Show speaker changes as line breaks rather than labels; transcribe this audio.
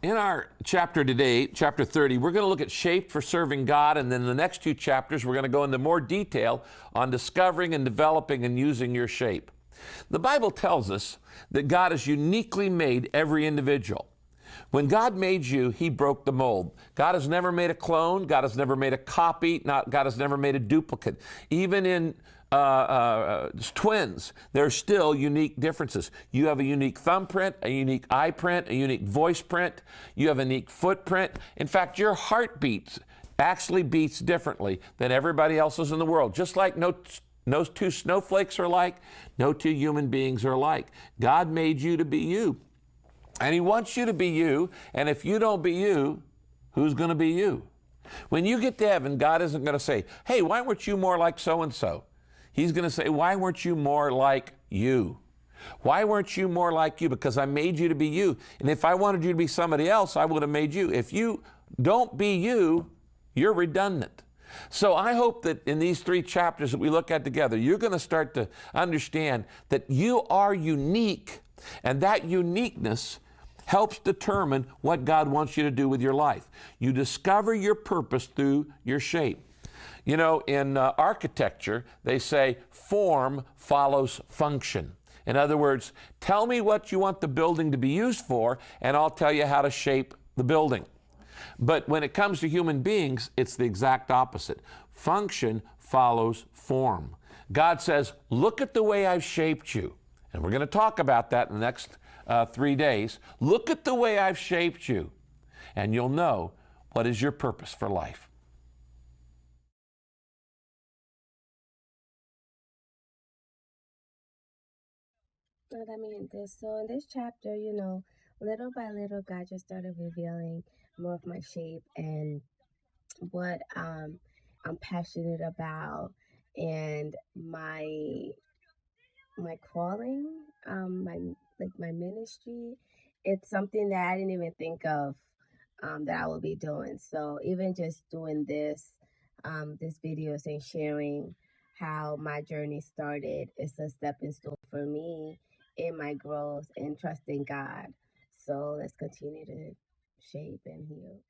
In our chapter today, chapter 30, we're going to look at shape for serving God, and then the next two chapters, we're going to go into more detail on discovering and developing and using your shape. The Bible tells us that God has uniquely made every individual. When God made you, He broke the mold. God has never made a clone. God has never made a copy. God has never made a duplicate. Even in twins, there's still unique differences. You have a unique thumbprint, a unique eye print, a unique voice print. You have a unique footprint. In fact, your heartbeat actually beats differently than everybody else's in the world. Just like no two snowflakes are alike, no two human beings are alike. God made you to be you. And He wants you to be you, and if you don't be you, who's going to be you? When you get to heaven, God isn't going to say, hey, why weren't you more like so-and-so? He's going to say, why weren't you more like you? Why weren't you more like you? Because I made you to be you. And if I wanted you to be somebody else, I would have made you. If you don't be you, you're redundant. So I hope that in these three chapters that we look at together, you're going to start to understand that you are unique, and that uniqueness helps determine what God wants you to do with your life. You discover your purpose through your shape. You know, in architecture, they say form follows function. In other words, tell me what you want the building to be used for, and I'll tell you how to shape the building. But when it comes to human beings, it's the exact opposite. Function follows form. God says, look at the way I've shaped you. And we're going to talk about that in the next 3 days. Look at the way I've shaped you, and you'll know what is your purpose for life.
So in this chapter, little by little, God just started revealing more of my shape and what I'm passionate about, and my calling, my ministry. It's something that I didn't even think of that I will be doing. So even just doing this videos and sharing how my journey started is a stepping stone for me in my growth and trusting God. So let's continue to shape and heal.